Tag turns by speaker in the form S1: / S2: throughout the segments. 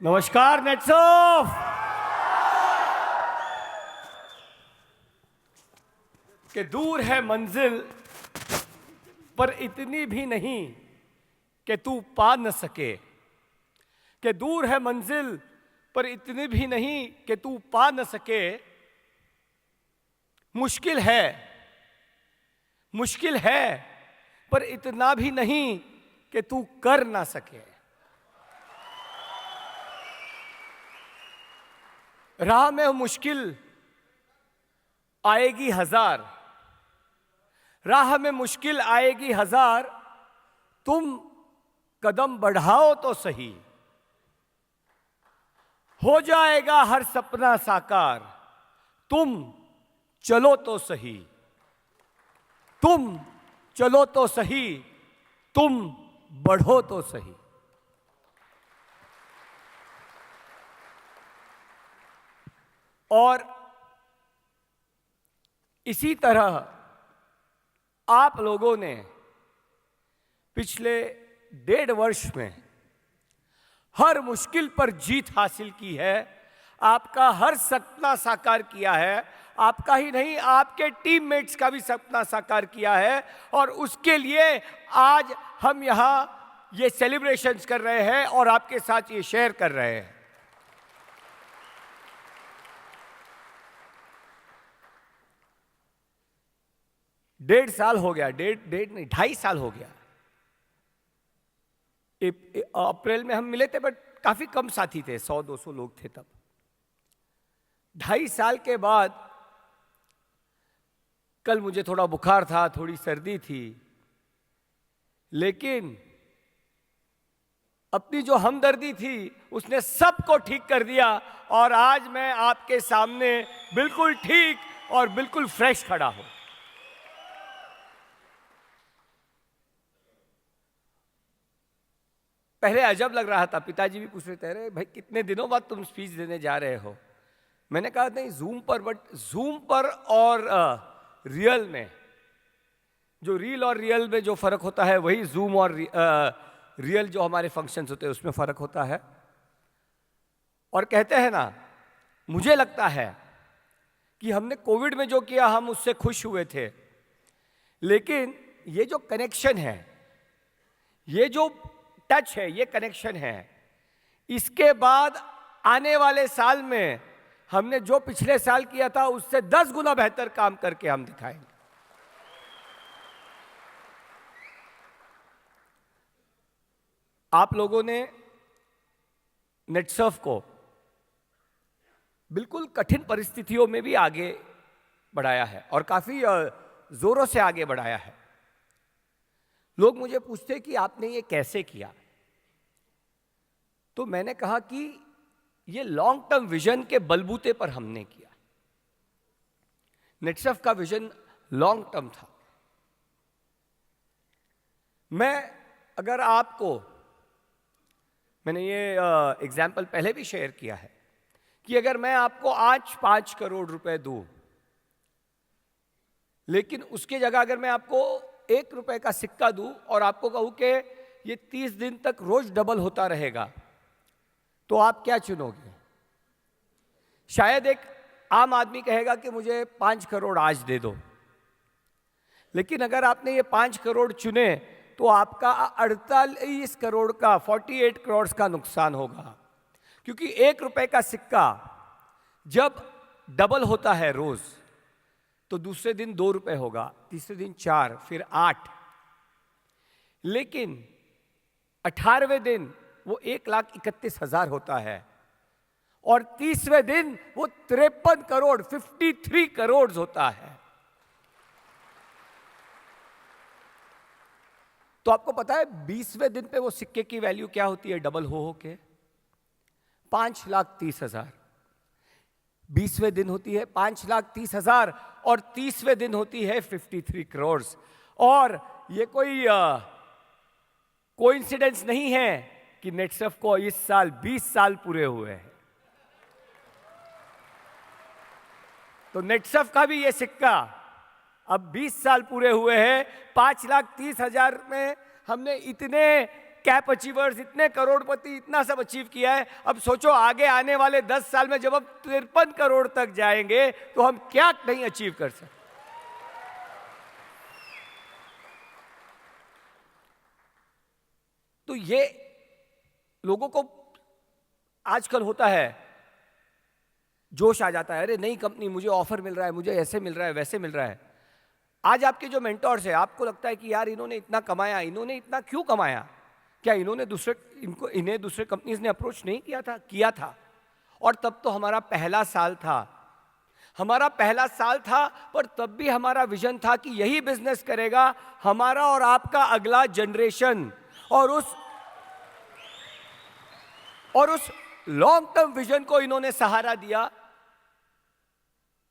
S1: नमस्कार नेट्सोफ। कि दूर है मंजिल पर इतनी भी नहीं कि तू पा न सके। कि दूर है मंजिल पर इतनी भी नहीं कि तू पा न सके। मुश्किल है पर इतना भी नहीं कि तू कर ना सके। राह में मुश्किल आएगी हजार, राह में मुश्किल आएगी हजार, तुम कदम बढ़ाओ तो सही। हो जाएगा हर सपना साकार, तुम चलो तो सही। तुम चलो तो सही, तुम बढ़ो तो सही। और इसी तरह आप लोगों ने पिछले 1.5 वर्ष में हर मुश्किल पर जीत हासिल की है। आपका हर सपना साकार किया है। आपका ही नहीं, आपके टीममेट्स का भी सपना साकार किया है। और उसके लिए आज हम यहाँ ये सेलिब्रेशंस कर रहे हैं और आपके साथ ये शेयर कर रहे हैं। 1.5 साल हो गया, डेढ़ नहीं 2.5 साल हो गया। अप्रैल में हम मिले थे, बट काफी कम साथी थे, 100-200 लोग थे तब। 2.5 साल के बाद कल मुझे थोड़ा बुखार था, थोड़ी सर्दी थी, लेकिन अपनी जो हमदर्दी थी उसने सबको ठीक कर दिया। और आज मैं आपके सामने बिल्कुल ठीक और बिल्कुल फ्रेश खड़ा हूं। पहले अजब लग रहा था, पिताजी भी पूछ रहे थे, अरे भाई कितने दिनों बाद तुम स्पीच देने जा रहे हो। मैंने कहा नहीं, जूम पर, बट जूम पर और रियल में, जो रील और रियल में जो फर्क होता है वही जूम और रियल जो हमारे फंक्शंस होते हैं उसमें फर्क होता है। और कहते हैं ना, मुझे लगता है कि हमने कोविड में जो किया हम उससे खुश हुए थे, लेकिन ये जो कनेक्शन है, ये जो टच है, ये कनेक्शन है, इसके बाद आने वाले साल में हमने जो पिछले साल किया था उससे 10 गुना बेहतर काम करके हम दिखाएंगे। आप लोगों ने नेटसर्फ को बिल्कुल कठिन परिस्थितियों में भी आगे बढ़ाया है और काफी जोरों से आगे बढ़ाया है। लोग मुझे पूछते कि आपने ये कैसे किया, तो मैंने कहा कि ये लॉन्ग टर्म विजन के बलबूते पर हमने किया। नेटसर्फ का विजन लॉन्ग टर्म था। अगर आपको, मैंने ये एग्जाम्पल पहले भी शेयर किया है कि अगर मैं आपको आज 5 करोड़ रुपए दूं, लेकिन उसके जगह अगर मैं आपको 1 रुपए का सिक्का दूं और आपको कहूं कि ये 30 दिन तक रोज डबल होता रहेगा, तो आप क्या चुनोगे? शायद एक आम आदमी कहेगा कि मुझे 5 करोड़ आज दे दो। लेकिन अगर आपने ये 5 करोड़ चुने तो आपका 48 करोड़ का, 48 करोड़ का नुकसान होगा। क्योंकि 1 रुपए का सिक्का जब डबल होता है रोज, तो दूसरे दिन 2 रुपए होगा, तीसरे दिन 4, फिर 8, लेकिन 18वें दिन वो 1,31,000 होता है और 30वें दिन वो 53 करोड़ 53 करोड़ होता है। तो आपको पता है 20वें दिन पे वो सिक्के की वैल्यू क्या होती है डबल हो के? 5,30,000। 20वें दिन होती है 5,30,000 और 30वें दिन होती है 53 करोड़। और ये कोई कोइंसिडेंस नहीं है कि नेटसर्फ को इस साल 20 साल पूरे हुए हैं। तो नेटसर्फ का भी ये सिक्का अब 20 साल पूरे हुए हैं। 5,30,000 में हमने इतने कैप अचीवर्स, इतने करोड़पति, इतना सब अचीव किया है। अब सोचो आगे आने वाले 10 साल में जब हम 53 करोड़ तक जाएंगे तो हम क्या नहीं अचीव कर सकते। तो ये लोगों को आजकल होता है, जोश आ जाता है, अरे नई कंपनी, मुझे ऑफर मिल रहा है, मुझे ऐसे मिल रहा है, वैसे मिल रहा है। आज आपके जो मेंटोर्स है, आपको लगता है कि यार इन्होंने इतना कमाया, इन्होंने इतना क्यों कमाया? क्या इन्हें दूसरे कंपनीज ने अप्रोच नहीं किया था। और तब तो हमारा पहला साल था, पर तब भी हमारा विजन था कि यही बिजनेस करेगा हमारा और आपका अगला जनरेशन। और उस लॉन्ग टर्म विजन को इन्होंने सहारा दिया।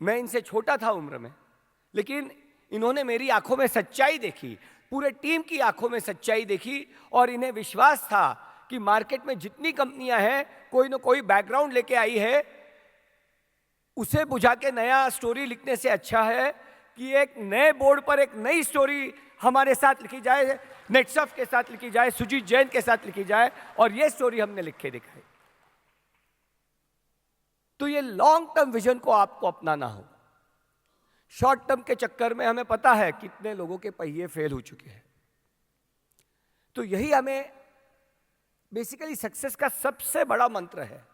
S1: मैं इनसे छोटा था उम्र में, लेकिन इन्होंने मेरी आंखों में सच्चाई देखी, पूरे टीम की आंखों में सच्चाई देखी, और इन्हें विश्वास था कि मार्केट में जितनी कंपनियां हैं, कोई ना कोई बैकग्राउंड लेके आई है, उसे बुझा के नया स्टोरी लिखने से अच्छा है कि एक नए बोर्ड पर एक नई स्टोरी हमारे साथ लिखी जाए, नेटसफ के साथ लिखी जाए, सुजीत जैन के साथ लिखी जाए, और ये स्टोरी हमने लिख के दिखाई। तो ये लॉन्ग टर्म विजन को आपको अपनाना होगा। शॉर्ट टर्म के चक्कर में हमें पता है कितने लोगों के पहिए फेल हो चुके हैं। तो यही हमें बेसिकली सक्सेस का सबसे बड़ा मंत्र है,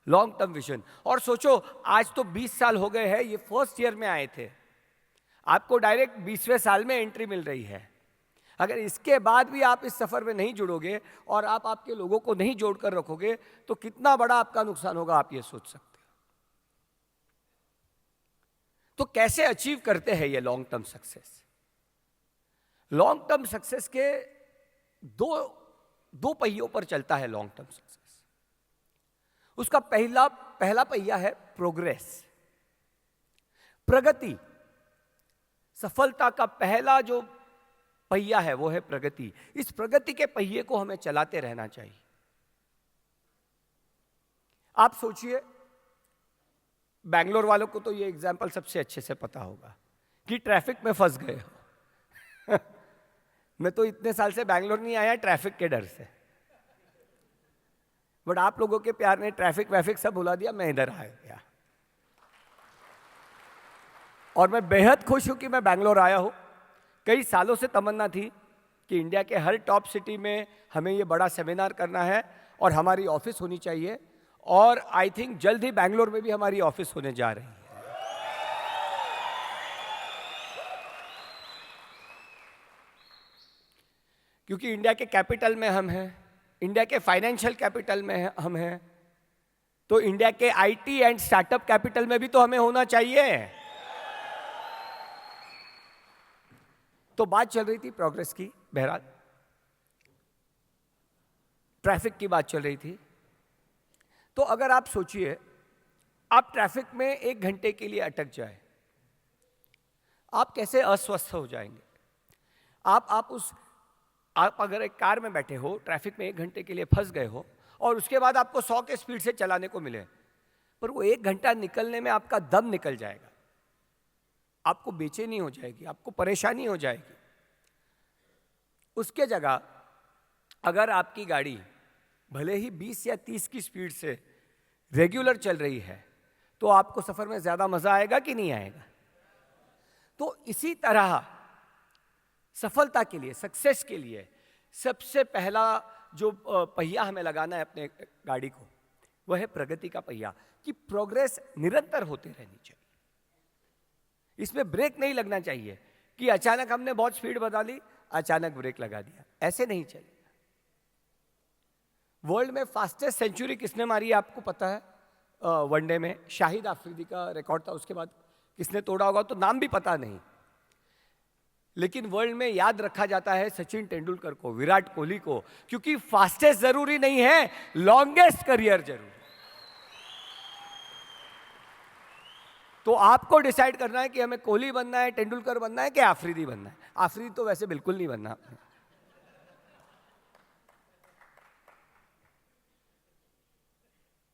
S1: लॉन्ग टर्म विजन। और सोचो, आज तो 20 साल हो गए हैं, ये फर्स्ट ईयर में आए थे, आपको डायरेक्ट 20वें साल में एंट्री मिल रही है। अगर इसके बाद भी आप इस सफर में नहीं जुड़ोगे और आप आपके लोगों को नहीं जोड़कर रखोगे, तो कितना बड़ा आपका नुकसान होगा, आप ये सोच सकते हो। तो कैसे अचीव करते हैं ये long term success? Long term success के दो पहियों पर चलता है लॉन्ग टर्म सक्सेस। उसका पहला पहिया है प्रोग्रेस, प्रगति। सफलता का पहला जो पहिया है वो है प्रगति। इस प्रगति के पहिए को हमें चलाते रहना चाहिए। आप सोचिए, बैंगलोर वालों को तो ये एग्जाम्पल सबसे अच्छे से पता होगा कि ट्रैफिक में फंस गए हो। मैं तो इतने साल से बैंगलोर नहीं आया ट्रैफिक के डर से, बट आप लोगों के प्यार ने ट्रैफिक वैफिक सब भुला दिया, मैं इधर आ गया। और मैं बेहद खुश हूं कि मैं बैंगलोर आया हूं। कई सालों से तमन्ना थी कि इंडिया के हर टॉप सिटी में हमें ये बड़ा सेमिनार करना है और हमारी ऑफिस होनी चाहिए, और आई थिंक जल्द ही बैंगलोर में भी हमारी ऑफिस होने जा रही है। क्योंकि इंडिया के कैपिटल में हम हैं, इंडिया के फाइनेंशियल कैपिटल में हम हैं, तो इंडिया के आईटी एंड स्टार्टअप कैपिटल में भी तो हमें होना चाहिए। तो बात चल रही थी प्रोग्रेस की, बहरहाल ट्रैफिक की बात चल रही थी। तो अगर आप सोचिए, आप ट्रैफिक में 1 घंटे के लिए अटक जाए, आप कैसे अस्वस्थ हो जाएंगे। आप अगर एक कार में बैठे हो, ट्रैफिक में 1 घंटे के लिए फंस गए हो, और उसके बाद आपको 100 के स्पीड से चलाने को मिले, पर वो 1 घंटा निकलने में आपका दम निकल जाएगा, आपको बेचैनी हो जाएगी, आपको परेशानी हो जाएगी। उसके जगह अगर आपकी गाड़ी भले ही 20 या 30 की स्पीड से रेगुलर चल रही है, तो आपको सफर में ज्यादा मजा आएगा कि नहीं आएगा? तो इसी तरह सफलता के लिए, सक्सेस के लिए सबसे पहला जो पहिया हमें लगाना है अपने गाड़ी को, वह है प्रगति का पहिया, कि प्रोग्रेस निरंतर होते रहनी चाहिए। इसमें ब्रेक नहीं लगना चाहिए कि अचानक हमने बहुत स्पीड बढ़ा ली, अचानक ब्रेक लगा दिया, ऐसे नहीं चलेगा। वर्ल्ड में फास्टेस्ट सेंचुरी किसने मारी है आपको पता है? वनडे में शाहिद अफरीदी का रिकॉर्ड था, उसके बाद किसने तोड़ा होगा तो नाम भी पता नहीं, लेकिन वर्ल्ड में याद रखा जाता है सचिन तेंदुलकर को, विराट कोहली को, क्योंकि फास्टेस्ट जरूरी नहीं है, लॉन्गेस्ट करियर जरूरी। तो आपको डिसाइड करना है कि हमें कोहली बनना है, तेंदुलकर बनना है कि अफरीदी बनना है। अफरीदी तो वैसे बिल्कुल नहीं बनना।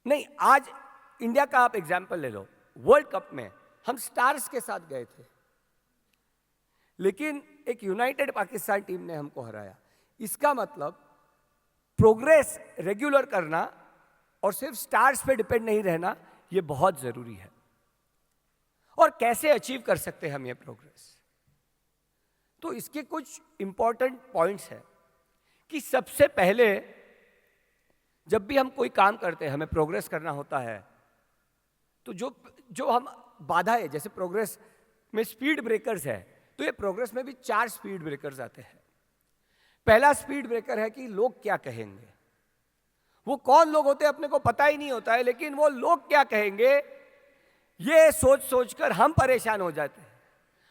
S1: नहीं, आज इंडिया का आप एग्जाम्पल ले लो, वर्ल्ड कप में हम स्टार्स के साथ गए थे, लेकिन एक यूनाइटेड पाकिस्तान टीम ने हमको हराया। इसका मतलब प्रोग्रेस रेगुलर करना और सिर्फ स्टार्स पे डिपेंड नहीं रहना, ये बहुत जरूरी है। और कैसे अचीव कर सकते हैं हम ये प्रोग्रेस? तो इसके कुछ इंपॉर्टेंट पॉइंट्स हैं कि सबसे पहले जब भी हम कोई काम करते हैं, हमें प्रोग्रेस करना होता है, तो जो हम बाधा है, जैसे प्रोग्रेस में स्पीड ब्रेकर्स है, तो ये प्रोग्रेस में भी 4 स्पीड ब्रेकर्स आते हैं। पहला स्पीड ब्रेकर है कि लोग क्या कहेंगे। वो कौन लोग होते हैं अपने को पता ही नहीं होता है, लेकिन वो लोग क्या कहेंगे ये सोच सोचकर हम परेशान हो जाते हैं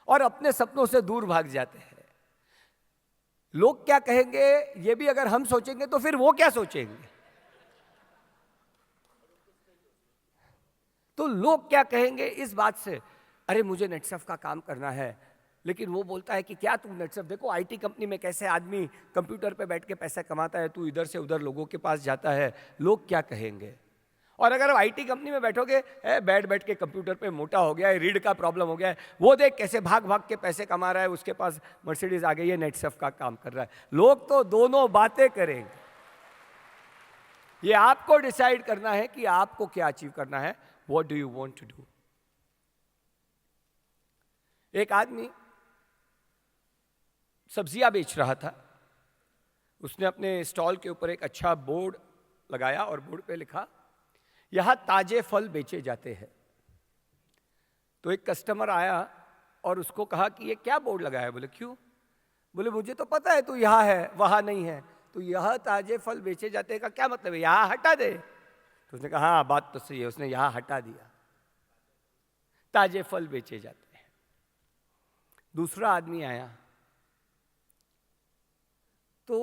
S1: और अपने सपनों से दूर भाग जाते हैं। लोग क्या कहेंगे ये भी अगर हम सोचेंगे तो फिर वो क्या सोचेंगे? तो लोग क्या कहेंगे इस बात से, अरे मुझे नेटसर्फ का काम करना है, लेकिन वो बोलता है कि क्या तुम नेटसर्फ, देखो आईटी कंपनी में कैसे आदमी कंप्यूटर पे बैठ के पैसा कमाता है, तू इधर से उधर लोगों के पास जाता है, लोग क्या कहेंगे। और अगर आप आईटी कंपनी में बैठोगे, बैठ बैठ के कंप्यूटर पे मोटा हो गया है, रीढ़ का प्रॉब्लम हो गया है, वो देख कैसे भाग भाग के पैसे कमा रहा है, उसके पास मर्सिडीज आ गई है, नेटसर्फ का काम कर रहा है। लोग तो दोनों बातें करेंगे। ये आपको डिसाइड करना है कि आपको क्या अचीव करना है, what do you want to do. एक आदमी सब्जियां बेच रहा था, उसने अपने स्टॉल के ऊपर एक अच्छा बोर्ड लगाया और बोर्ड पे लिखा, यहां ताजे फल बेचे जाते हैं। तो एक कस्टमर आया और उसको कहा कि ये क्या बोर्ड लगाया? बोले क्यों? बोले मुझे तो पता है तू यहां है वहां नहीं है, तो यहां ताजे फल बेचे जाते हैं का क्या मतलब है, यहां हटा दे। तो उसने कहा हाँ बात तो सही है, उसने यहां हटा दिया, ताजे फल बेचे जाते हैं। दूसरा आदमी आया तो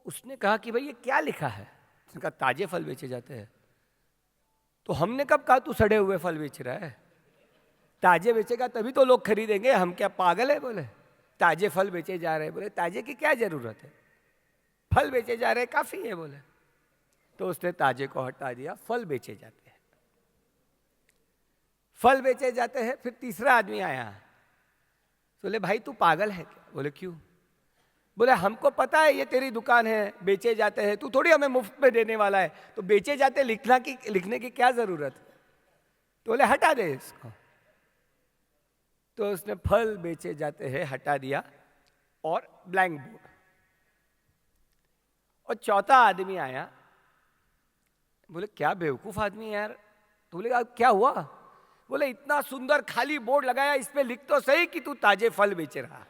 S1: उसने कहा कि भाई ये क्या लिखा है? उसने कहा ताजे फल बेचे जाते हैं। तो हमने कब कहा तू सड़े हुए फल बेच रहा है? ताजे बेचेगा तभी तो लोग खरीदेंगे, हम क्या पागल है? बोले ताजे फल बेचे जा रहे हैं। बोले ताजे की क्या जरूरत है, फल बेचे जा रहे हैं काफी है। बोले तो उसने ताजे को हटा दिया, फल बेचे जाते हैं, फल बेचे जाते हैं। फिर तीसरा आदमी आया, बोले भाई तू पागल है क्या? बोले क्यों? बोले हमको पता है ये तेरी दुकान है, बेचे जाते हैं, तू थोड़ी हमें मुफ्त में देने वाला है, तो बेचे जाते लिखने की क्या जरूरत है? तो बोले हटा दे इसको। तो उसने फल बेचे जाते हैं हटा दिया और ब्लैंक बोर्ड। और चौथा आदमी आया, बोले क्या बेवकूफ आदमी है यार। तो बोले अब क्या हुआ? बोले इतना सुंदर खाली बोर्ड लगाया, इस पे लिख तो सही कि तू ताजे फल बेच रहा।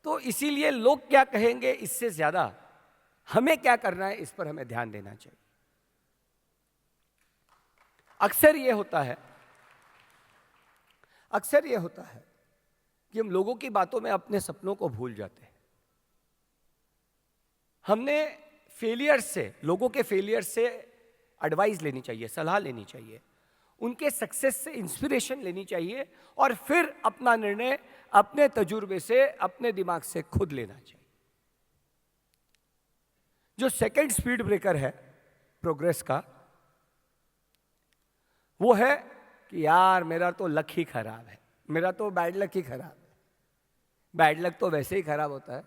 S1: तो इसीलिए लोग क्या कहेंगे इससे ज्यादा हमें क्या करना है, इस पर हमें ध्यान देना चाहिए। अक्सर ये होता है कि हम लोगों की बातों में अपने सपनों को भूल जाते हैं। हमने लोगों के फेलियर से एडवाइस लेनी चाहिए, सलाह लेनी चाहिए, उनके सक्सेस से इंस्पिरेशन लेनी चाहिए और फिर अपना निर्णय अपने तजुर्बे से, अपने दिमाग से खुद लेना चाहिए। जो सेकंड स्पीड ब्रेकर है प्रोग्रेस का, वो है कि यार मेरा तो लक ही खराब है, मेरा तो बैड लक ही खराब है। बैड लक तो वैसे ही खराब होता है।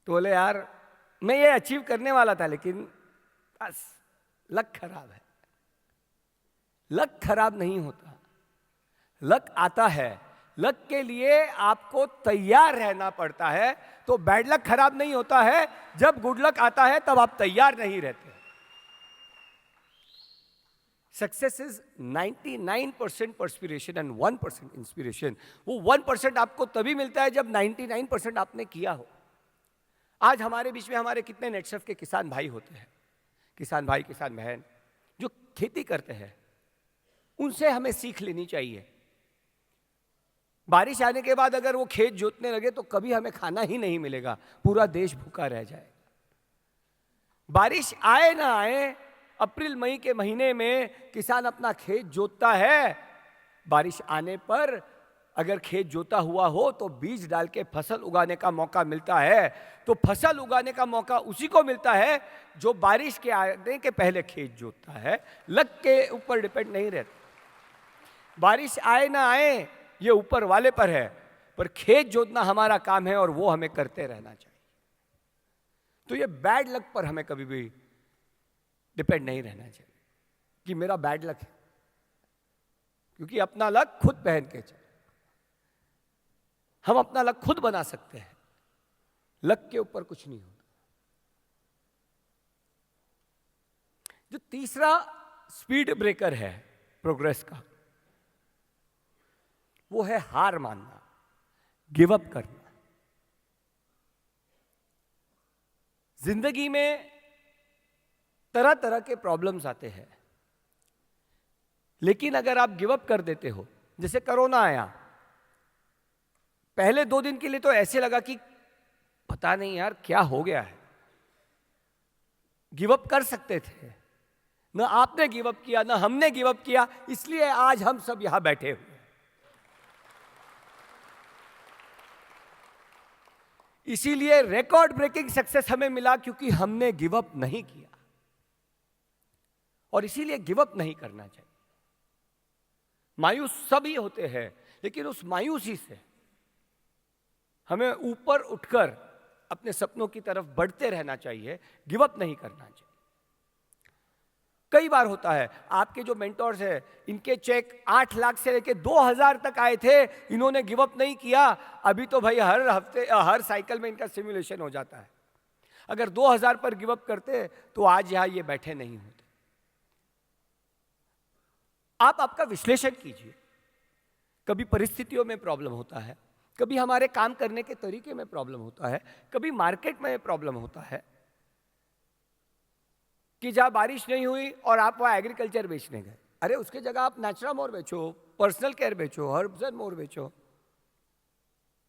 S1: तो बोले यार मैं ये अचीव करने वाला था, लेकिन बस लक खराब है। लक खराब नहीं होता, लक आता है, लक के लिए आपको तैयार रहना पड़ता है। तो बैड लक खराब नहीं होता है, जब गुड लक आता है तब आप तैयार नहीं रहते। Success is 99% perspiration and 1% inspiration. वो 1% आपको तभी मिलता है जब 99% आपने किया हो। आज हमारे बीच में हमारे कितने नेटसर्फ के किसान भाई होते हैं, किसान भाई किसान बहन जो खेती करते हैं, उनसे हमें सीख लेनी चाहिए। बारिश आने के बाद अगर वो खेत जोतने लगे तो कभी हमें खाना ही नहीं मिलेगा, पूरा देश भूखा रह जाएगा। बारिश आए ना आए, अप्रैल मई के महीने में किसान अपना खेत जोतता है। बारिश आने पर अगर खेत जोता हुआ हो तो बीज डाल के फसल उगाने का मौका मिलता है। तो फसल उगाने का मौका उसी को मिलता है जो बारिश के आने के पहले खेत जोतता है, लक के ऊपर डिपेंड नहीं रहता। बारिश आए ना आए, ये ऊपर वाले पर है, पर खेत जोतना हमारा काम है और वो हमें करते रहना चाहिए। तो ये बैड लक पर हमें कभी भी डिपेंड नहीं रहना चाहिए कि मेरा बैड लक है, क्योंकि अपना लक खुद पहन के चले। हम अपना लक खुद बना सकते हैं, लक के ऊपर कुछ नहीं होता। जो तीसरा स्पीड ब्रेकर है प्रोग्रेस का, वो है हार मानना, गिव अप करना। जिंदगी में तरह तरह के प्रॉब्लम्स आते हैं, लेकिन अगर आप गिव अप कर देते हो, जैसे कोरोना आया, पहले 2 दिन के लिए तो ऐसे लगा कि पता नहीं यार क्या हो गया है, गिव अप कर सकते थे। ना आपने गिव अप किया, ना हमने गिव अप किया, इसलिए आज हम सब यहां बैठे हुए। इसीलिए रिकॉर्ड ब्रेकिंग सक्सेस हमें मिला, क्योंकि हमने गिव अप नहीं किया। और इसीलिए गिव अप नहीं करना चाहिए। मायूस सभी होते हैं, लेकिन उस मायूसी से हमें ऊपर उठकर अपने सपनों की तरफ बढ़ते रहना चाहिए, गिव अप नहीं करना चाहिए। कई बार होता है, आपके जो मेंटोर्स हैं, इनके चेक 8 लाख से लेके 2000 तक आए थे, इन्होंने गिव अप नहीं किया। अभी तो भाई हर हफ्ते हर साइकिल में इनका सिमुलेशन हो जाता है। अगर 2000 पर गिव अप करते तो आज यहां ये बैठे नहीं होते। आप आपका विश्लेषण कीजिए। कभी परिस्थितियों में प्रॉब्लम होता है, कभी हमारे काम करने के तरीके में प्रॉब्लम होता है, कभी मार्केट में प्रॉब्लम होता है कि जहां बारिश नहीं हुई और आप वहां एग्रीकल्चर बेचने गए, अरे उसके जगह आप नेचुरा मोर बेचो, पर्सनल केयर बेचो, हर्ब्स एंड मोर बेचो।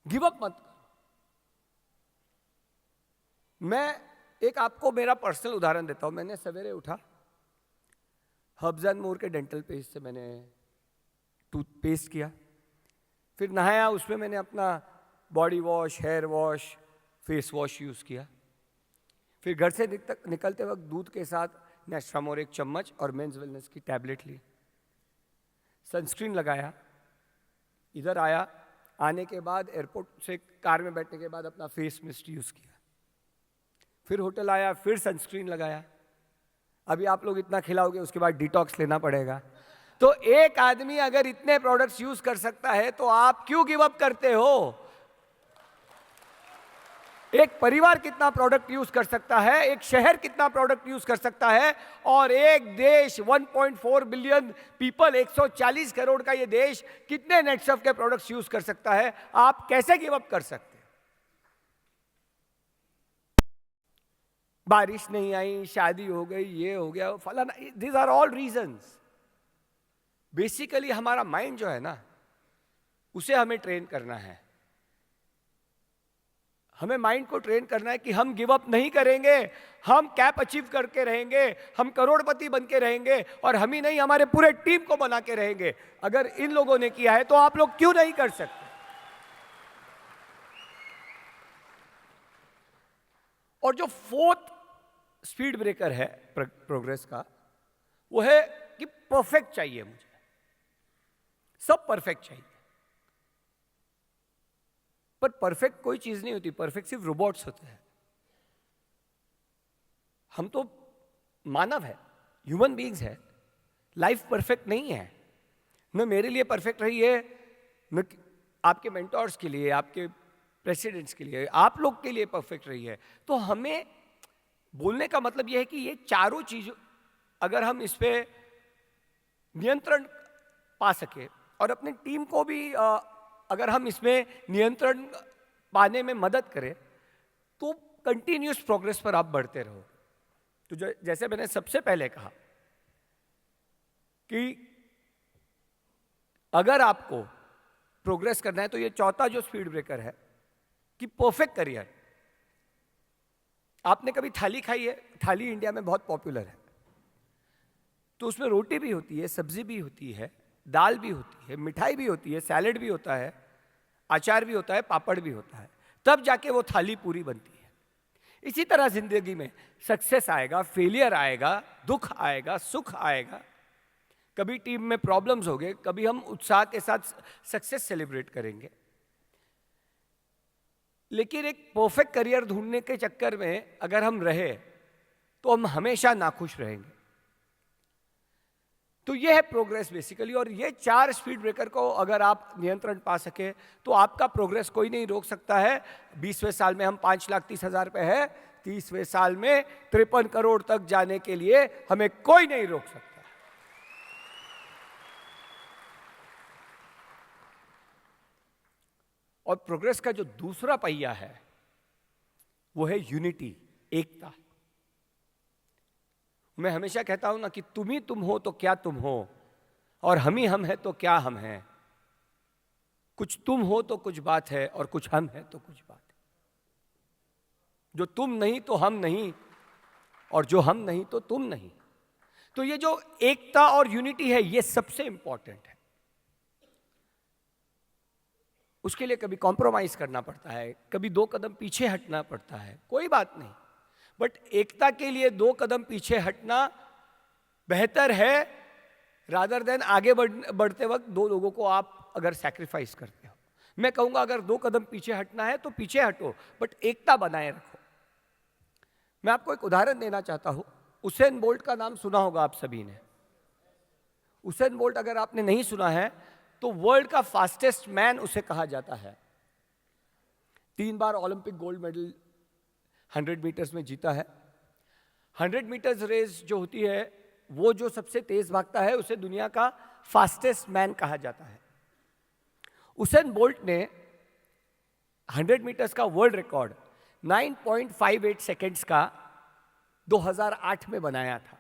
S1: गिव अप मत करो। मैं एक आपको मेरा पर्सनल उदाहरण देता हूं। मैंने सवेरे उठा, हर्ब्स एंड मोर के डेंटल पेस्ट से मैंने टूथपेस्ट किया, फिर नहाया, उसमें मैंने अपना body wash, hair wash, face wash use किया। फिर घर से निकलते वक्त दूध के साथ नेस्ट्रामोर 1 चम्मच और मेंस वेलनेस की टैबलेट ली, सनस्क्रीन लगाया, इधर आया, आने के बाद एयरपोर्ट से कार में बैठने के बाद अपना फेस मिस्ट यूज किया, फिर होटल आया, फिर सनस्क्रीन लगाया। अभी आप लोग इतना खिलाओगे, उसके बाद डिटॉक्स लेना पड़ेगा। तो एक आदमी अगर इतने प्रोडक्ट्स यूज कर सकता है, तो आप क्यों गिव अप करते हो? एक परिवार कितना प्रोडक्ट यूज कर सकता है, एक शहर कितना प्रोडक्ट यूज कर सकता है, और एक देश 1.4 बिलियन पीपल, 140 करोड़ का ये देश कितने नेटसर्फ के प्रोडक्ट्स यूज कर सकता है? आप कैसे गिव अप कर सकते? बारिश नहीं आई, शादी हो गई, ये हो गया, फलाना, these are all reasons. Basically हमारा माइंड जो है ना, उसे हमें ट्रेन करना है। हमें माइंड को ट्रेन करना है कि हम गिव अप नहीं करेंगे, हम कैप अचीव करके रहेंगे, हम करोड़पति बन के रहेंगे, और हम ही नहीं, हमारे पूरे टीम को बना के रहेंगे। अगर इन लोगों ने किया है तो आप लोग क्यों नहीं कर सकते? और जो 4th स्पीड ब्रेकर है प्रोग्रेस का, वो है कि परफेक्ट चाहिए मुझे, सब परफेक्ट चाहिए। पर परफेक्ट कोई चीज नहीं होती, परफेक्ट सिर्फ रोबोट्स होते हैं। हम तो मानव है, ह्यूमन बीइंग्स है। लाइफ परफेक्ट नहीं है, न मेरे लिए परफेक्ट रही है, न आपके मेंटोर्स के लिए, आपके प्रेसिडेंट्स के लिए, आप लोग के लिए परफेक्ट रही है। तो हमें बोलने का मतलब यह है कि ये चारों चीज अगर हम इस पे नियंत्रण पा सके, और अपनी टीम को भी अगर हम इसमें नियंत्रण पाने में मदद करें, तो कंटिन्यूस प्रोग्रेस पर आप बढ़ते रहो। तो जैसे मैंने सबसे पहले कहा कि अगर आपको प्रोग्रेस करना है, तो ये चौथा जो स्पीड ब्रेकर है कि परफेक्ट करियर। आपने कभी थाली खाई है? थाली इंडिया में बहुत पॉपुलर है। तो उसमें रोटी भी होती है, सब्जी भी होती है, दाल भी होती है, मिठाई भी होती है, सैलेड भी होता है, अचार भी होता है, पापड़ भी होता है, तब जाके वो थाली पूरी बनती है। इसी तरह जिंदगी में सक्सेस आएगा, फेलियर आएगा, दुख आएगा, सुख आएगा, कभी टीम में प्रॉब्लम्स हो गए, कभी हम उत्साह के साथ सक्सेस सेलिब्रेट करेंगे। लेकिन एक परफेक्ट करियर ढूंढने के चक्कर में अगर हम रहे तो हम हमेशा नाखुश रहेंगे। तो ये है प्रोग्रेस बेसिकली। और ये 4 स्पीड ब्रेकर को अगर आप नियंत्रण पा सके तो आपका प्रोग्रेस कोई नहीं रोक सकता है। 20वें साल में हम 5,30,000 पे है, 30वें साल में 53 करोड़ तक जाने के लिए हमें कोई नहीं रोक सकता। और प्रोग्रेस का जो दूसरा पहिया है वो है यूनिटी, एकता। मैं हमेशा कहता हूं ना कि तुम ही तुम हो तो क्या तुम हो, और हम ही हम है तो क्या हम हैं। कुछ तुम हो तो कुछ बात है, और कुछ हम है तो कुछ बात है। जो तुम नहीं तो हम नहीं, और जो हम नहीं तो तुम नहीं। तो ये जो एकता और यूनिटी है ये सबसे इंपॉर्टेंट है। उसके लिए कभी कॉम्प्रोमाइज करना पड़ता है, कभी 2 कदम पीछे हटना पड़ता है, कोई बात नहीं। बट एकता के लिए 2 कदम पीछे हटना बेहतर है रादर देन आगे बढ़ते वक्त 2 लोगों को आप अगर सैक्रिफाइस करते हो। मैं कहूंगा अगर 2 कदम पीछे हटना है तो पीछे हटो, बट एकता बनाए रखो। मैं आपको एक उदाहरण देना चाहता हूं। उसेन बोल्ट का नाम सुना होगा आप सभी ने। उसेन बोल्ट अगर आपने नहीं सुना है तो वर्ल्ड का फास्टेस्ट मैन उसे कहा जाता है। 3 बार ओलंपिक गोल्ड मेडल 100 मीटर्स में जीता है। 100 मीटर्स रेस जो होती है वो जो सबसे तेज भागता है उसे दुनिया का फास्टेस्ट मैन कहा जाता है। उसेन बोल्ट ने 100 मीटर्स का वर्ल्ड रिकॉर्ड 9.58 सेकेंड्स का 2008 में बनाया था।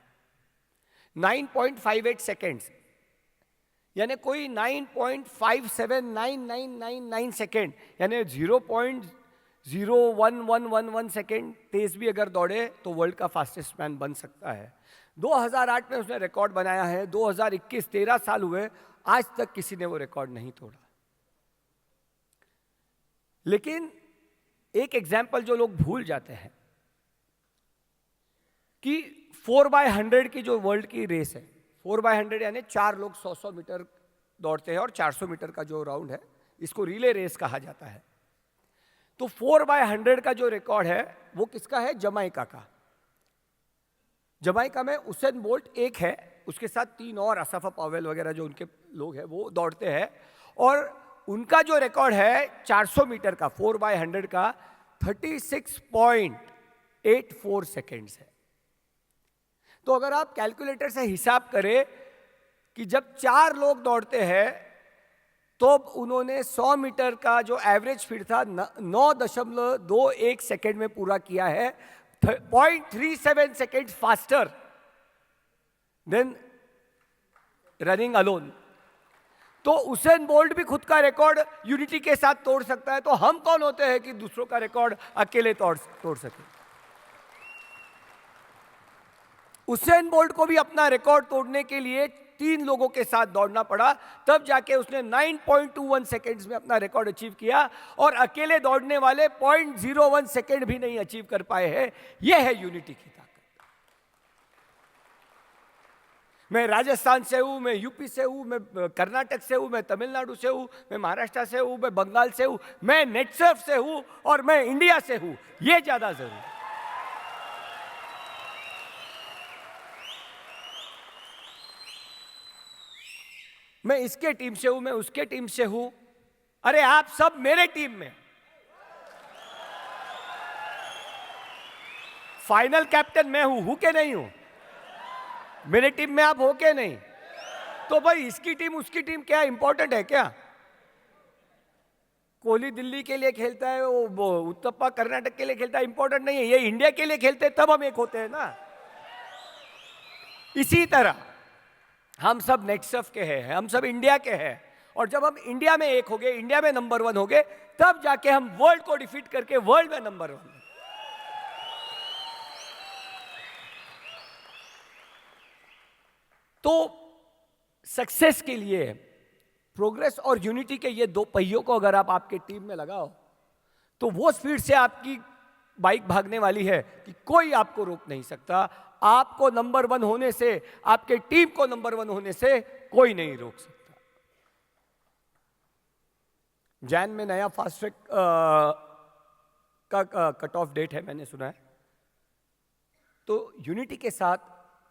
S1: 9.58 सेकेंड्स यानी कोई 9.579999 सेकेंड यानी 0.01111 सेकेंड तेज भी अगर दौड़े तो वर्ल्ड का फास्टेस्ट मैन बन सकता है। 2008 में उसने रिकॉर्ड बनाया है। 2021 13 साल हुए, आज तक किसी ने वो रिकॉर्ड नहीं तोड़ा। लेकिन एक एग्जाम्पल जो लोग भूल जाते हैं कि 4x100 की जो वर्ल्ड की रेस है, 4x100 यानी 4 लोग 100-100 मीटर दौड़ते हैं और 400 मीटर का जो राउंड है इसको रिले रेस कहा जाता है। तो 4x100 का जो रिकॉर्ड है वो किसका है? जमाइका का। जमाइका में उसेन बोल्ट एक है, उसके साथ 3 और असफा पावेल वगैरह जो उनके लोग हैं वो दौड़ते हैं, और उनका जो रिकॉर्ड है 400 मीटर का 4x100 का 36.84 सेकेंड्स है। तो अगर आप कैलकुलेटर से हिसाब करें कि जब 4 लोग दौड़ते हैं तो उन्होंने 100 मीटर का जो एवरेज स्पीड था 9.21 सेकेंड में पूरा किया है, 0.37 second faster than running alone. तो उसेन बोल्ट भी खुद का रिकॉर्ड यूनिटी के साथ तोड़ सकता है, तो हम कौन होते हैं कि दूसरों का रिकॉर्ड अकेले तोड़ सके। उसेन बोल्ट को भी अपना रिकॉर्ड तोड़ने के लिए 3 लोगों के साथ दौड़ना पड़ा, तब जाके उसने 9.21 सेकेंड्स में अपना रिकॉर्ड अचीव किया, और अकेले दौड़ने वाले 0.01 सेकेंड भी नहीं अचीव कर पाए हैं। यह है यूनिटी की ताकत। मैं राजस्थान से हूं, मैं यूपी से हूं, मैं कर्नाटक से हूं, मैं तमिलनाडु से हूं, मैं महाराष्ट्र से हूं, मैं बंगाल से हूं, मैं नेटसर्फ से हूं, और मैं इंडिया से हूं। यह ज्यादा जरूरी है। मैं इसके टीम से हूं, मैं उसके टीम से हूं। अरे आप सब मेरे टीम में। फाइनल कैप्टन मैं हूं के नहीं हूं? मेरे टीम में आप हो के नहीं? तो भाई इसकी टीम उसकी टीम क्या इंपॉर्टेंट है क्या? कोहली दिल्ली के लिए खेलता है, वो उत्तप्पा कर्नाटक के लिए खेलता है, इंपॉर्टेंट नहीं है। ये इंडिया के लिए खेलते हैं तब हम एक होते हैं ना। इसी तरह हम सब नेटसर्फ के हैं, हम सब इंडिया के हैं, और जब हम इंडिया में एक हो गए, इंडिया में नंबर 1 हो गए, तब जाके हम वर्ल्ड को डिफीट करके वर्ल्ड में नंबर 1। तो सक्सेस के लिए प्रोग्रेस और यूनिटी के ये 2 पहियों को अगर आप आपके टीम में लगाओ तो वो स्पीड से आपकी बाइक भागने वाली है कि कोई आपको रोक नहीं सकता। आपको नंबर 1 होने से, आपके टीम को नंबर 1 होने से कोई नहीं रोक सकता। जैन में नया फास्ट ट्रैक का कट ऑफ डेट है, मैंने सुना है। तो यूनिटी के साथ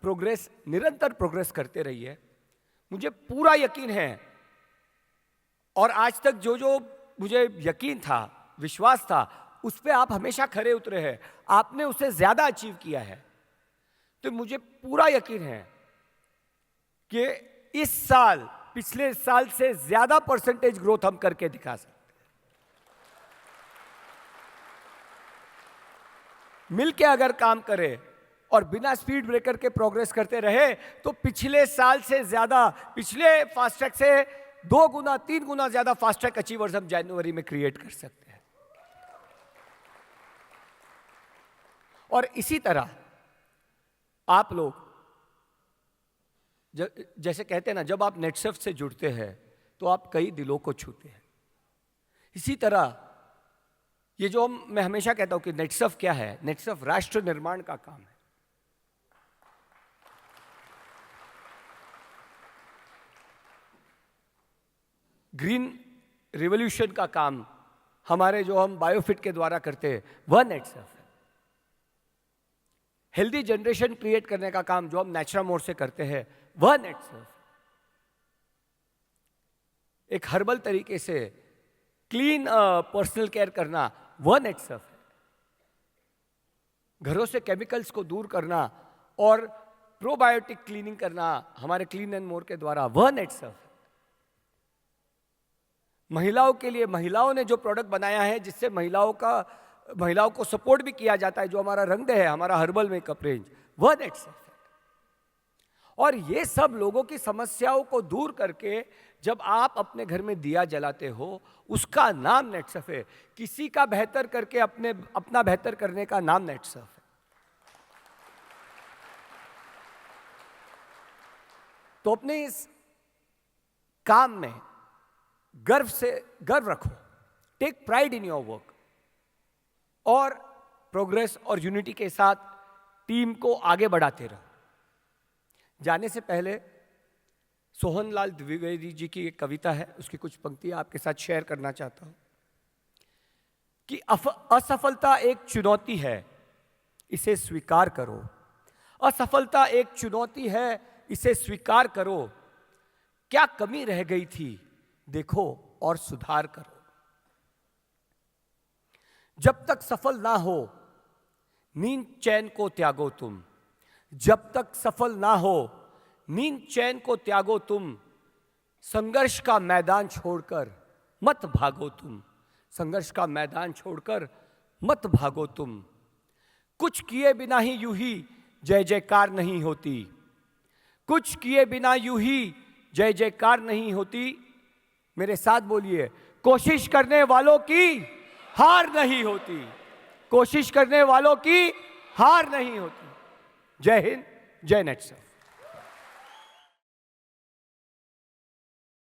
S1: प्रोग्रेस, निरंतर प्रोग्रेस करते रहिए। मुझे पूरा यकीन है, और आज तक जो जो मुझे यकीन था, विश्वास था, उस पे आप हमेशा खरे उतरे हैं, आपने उससे ज्यादा अचीव किया है। तो मुझे पूरा यकीन है कि इस साल पिछले साल से ज्यादा परसेंटेज ग्रोथ हम करके दिखा सकते हैं। मिलके अगर काम करें और बिना स्पीड ब्रेकर के प्रोग्रेस करते रहे तो पिछले साल से ज्यादा, पिछले फास्ट ट्रैक से 2 गुना 3 गुना ज्यादा फास्ट ट्रैक अचीवर्स हम जनवरी में क्रिएट कर सकते हैं। और इसी तरह आप लोग जैसे कहते हैं ना, जब आप नेटसर्फ से जुड़ते हैं तो आप कई दिलों को छूते हैं। इसी तरह ये जो मैं हमेशा कहता हूं कि नेटसर्फ क्या है, नेटसर्फ राष्ट्र निर्माण का काम है। ग्रीन रिवॉल्यूशन का काम हमारे जो हम बायोफिट के द्वारा करते हैं वह नेटसर्फ है। हेल्दी जनरेशन क्रिएट करने का काम जो हम नेचुरामोर से करते हैं वह नेटसर्फ। एक हर्बल तरीके से क्लीन पर्सनल केयर करना वह नेटसर्फ है। घरों से केमिकल्स को दूर करना और प्रोबायोटिक क्लीनिंग करना हमारे क्लीन एंड मोर के द्वारा वह नेटसर्फ है। महिलाओं के लिए महिलाओं ने जो प्रोडक्ट बनाया है जिससे महिलाओं को सपोर्ट भी किया जाता है, जो हमारा रंग है, हमारा हर्बल मेकअप रेंज, वह नेटसर्फ है। और ये सब लोगों की समस्याओं को दूर करके जब आप अपने घर में दिया जलाते हो उसका नाम नेटसर्फ है। किसी का बेहतर करके अपना बेहतर करने का नाम नेटसर्फ है। तो अपने इस काम में गर्व रखो, take pride in your work, और प्रोग्रेस और यूनिटी के साथ टीम को आगे बढ़ाते रहो। जाने से पहले सोहनलाल द्विवेदी जी की एक कविता है, उसकी कुछ पंक्तियां आपके साथ शेयर करना चाहता हूं कि असफलता एक चुनौती है, इसे स्वीकार करो। असफलता एक चुनौती है, इसे स्वीकार करो। क्या कमी रह गई थी, देखो और सुधार करो। जब तक सफल ना हो नींद चैन को त्यागो तुम। जब तक सफल ना हो नींद चैन को त्यागो तुम। संघर्ष का मैदान छोड़कर मत भागो तुम। संघर्ष का मैदान छोड़कर मत भागो तुम। कुछ किए बिना ही यूं ही जय जयकार नहीं होती। कुछ किए बिना यूं ही जय जयकार नहीं होती। मेरे साथ बोलिए, कोशिश करने वालों की हार नहीं होती। कोशिश करने वालों की हार नहीं होती। जय हिंद, जय नेटसर्फ।